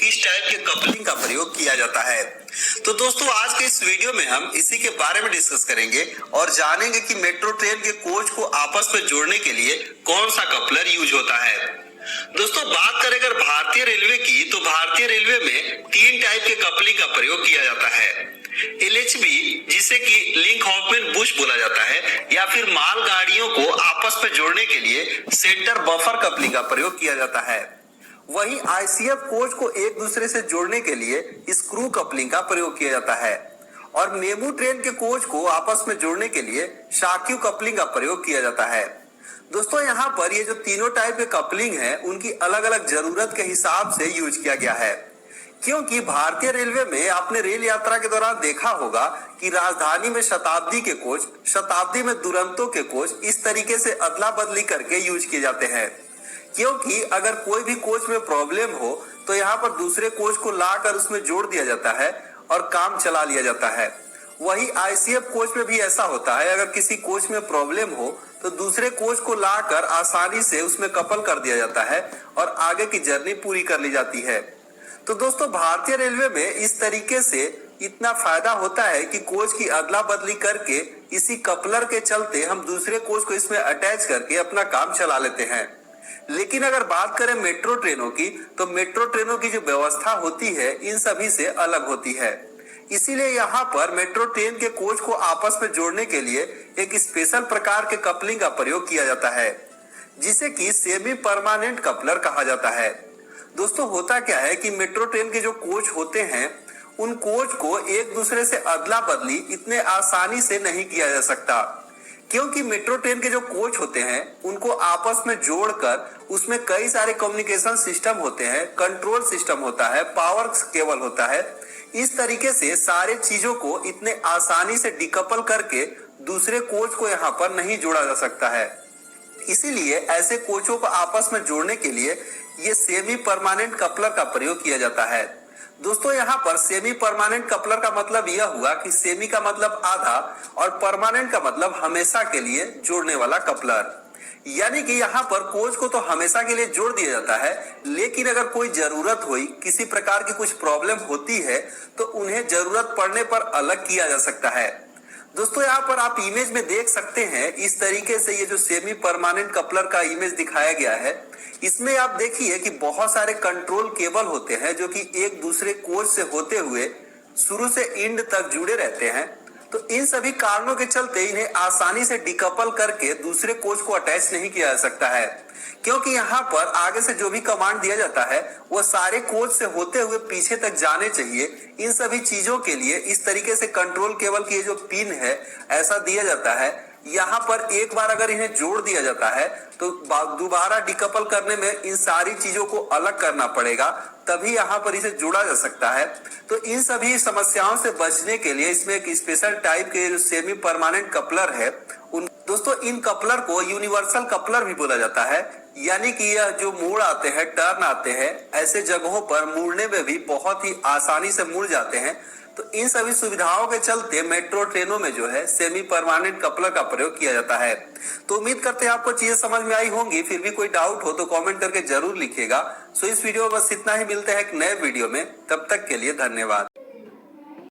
किस टाइप के कपलिंग का प्रयोग किया जाता है। तो दोस्तों आज के इस वीडियो में हम इसी के बारे में डिस्कस करेंगे और जानेंगे कि मेट्रो ट्रेन के कोच को आपस में जोड़ने के लिए कौन सा कपलर यूज होता है। दोस्तों बात करें अगर भारतीय रेलवे की, तो भारतीय रेलवे में 3 टाइप के कपलिंग का प्रयोग किया जाता है। LHB जिसे कि लिंक हॉफमैन बुश बोला जाता है, या फिर माल गाड़ियों को आपस में जोड़ने के लिए सेंटर बफर कपलिंग का प्रयोग किया जाता है। वहीं ICF कोच को एक दूसरे से जोड़ने के लिए स्क्रू कपलिंग का प्रयोग किया जाता है और मेमू ट्रेन के कोच को आपस में जोड़ने के लिए शाक्यू कपलिंग का प्रयोग किया जाता है। दोस्तों यहाँ पर ये जो तीनों टाइप के कपलिंग है उनकी अलग अलग जरूरत के हिसाब से यूज किया गया है, क्योंकि भारतीय रेलवे में आपने रेल यात्रा के दौरान देखा होगा कि राजधानी में शताब्दी के कोच, शताब्दी में दुरंतो के कोच इस तरीके से अदला बदली करके यूज किए जाते हैं, क्योंकि अगर कोई भी कोच में प्रॉब्लम हो तो यहाँ पर दूसरे कोच को लाकर उसमें जोड़ दिया जाता है और काम चला लिया जाता है। वही ICF कोच में भी ऐसा होता है, अगर किसी कोच में प्रॉब्लम हो तो दूसरे कोच को लाकर आसानी से उसमें कपल कर दिया जाता है और आगे की जर्नी पूरी कर ली जाती है। तो दोस्तों भारतीय रेलवे में इस तरीके से इतना फायदा होता है कि कोच की अदला बदली करके इसी कपलर के चलते हम दूसरे कोच को इसमें अटैच करके अपना काम चला लेते हैं। लेकिन अगर बात करें मेट्रो ट्रेनों की, तो मेट्रो ट्रेनों की जो व्यवस्था होती है इन सभी से अलग होती है। इसीलिए यहाँ पर मेट्रो ट्रेन के कोच को आपस में जोड़ने के लिए एक स्पेशल प्रकार के कपलिंग का प्रयोग किया जाता है, जिसे कि सेमी परमानेंट कपलर कहा जाता है। दोस्तों होता क्या है कि मेट्रो ट्रेन के जो कोच होते हैं उन कोच को एक दूसरे से अदला बदली इतने आसानी से नहीं किया जा सकता, क्योंकि मेट्रो ट्रेन के जो कोच होते हैं उनको आपस में जोड़कर उसमें कई सारे कम्युनिकेशन सिस्टम होते हैं, कंट्रोल सिस्टम होता है, पावर केबल होता है। इस तरीके से सारे चीजों को इतने आसानी से डिकपल करके दूसरे कोच को यहाँ पर नहीं जोड़ा जा सकता है। इसीलिए ऐसे कोचों को आपस में जोड़ने के लिए ये सेमी परमानेंट कपलर का प्रयोग किया जाता है। दोस्तों यहाँ पर सेमी परमानेंट कपलर का मतलब यह हुआ कि सेमी का मतलब आधा और परमानेंट का मतलब हमेशा के लिए जोड़ने वाला कपलर, यानी कि यहाँ पर कोच को तो हमेशा के लिए जोड़ दिया जाता है, लेकिन अगर कोई जरूरत हुई, किसी प्रकार की कुछ प्रॉब्लम होती है तो उन्हें जरूरत पड़ने पर अलग किया जा सकता है। दोस्तों यहाँ पर आप इमेज में देख सकते हैं, इस तरीके से ये जो सेमी परमानेंट कपलर का इमेज दिखाया गया है, इसमें आप देखिए कि बहुत सारे कंट्रोल केबल होते हैं जो कि एक दूसरे कोच से होते हुए शुरू से एंड तक जुड़े रहते हैं। तो इन सभी कारणों के चलते इन्हें आसानी से डिकपल करके दूसरे कोच को अटैच नहीं किया जा सकता है, क्योंकि यहाँ पर आगे से जो भी कमांड दिया जाता है वो सारे कोच से होते हुए पीछे तक जाने चाहिए। इन सभी चीजों के लिए इस तरीके से कंट्रोल केबल की जो पिन है ऐसा दिया जाता है। यहाँ पर एक बार अगर इन्हें जोड़ दिया जाता है तो दोबारा डिकपल करने में इन सारी चीजों को अलग करना पड़ेगा, तभी यहाँ पर इसे जोड़ा जा सकता है। तो इन सभी समस्याओं से बचने के लिए इसमें एक स्पेशल टाइप के जो सेमी परमानेंट कपलर है दोस्तों इन कपलर को यूनिवर्सल कपलर भी बोला जाता है, यानी कि यह जो मोड़ आते हैं, टर्न आते हैं, ऐसे जगहों पर मुड़ने में भी बहुत ही आसानी से मुड़ जाते हैं। तो इन सभी सुविधाओं के चलते मेट्रो ट्रेनों में जो है सेमी परमानेंट कपलर का प्रयोग किया जाता है। तो उम्मीद करते हैं आपको चीजें समझ में आई होंगी। फिर भी कोई डाउट हो तो कमेंट करके जरूर लिखिएगा। सो इस वीडियो में बस इतना ही, मिलते हैं एक नए वीडियो में, तब तक के लिए धन्यवाद।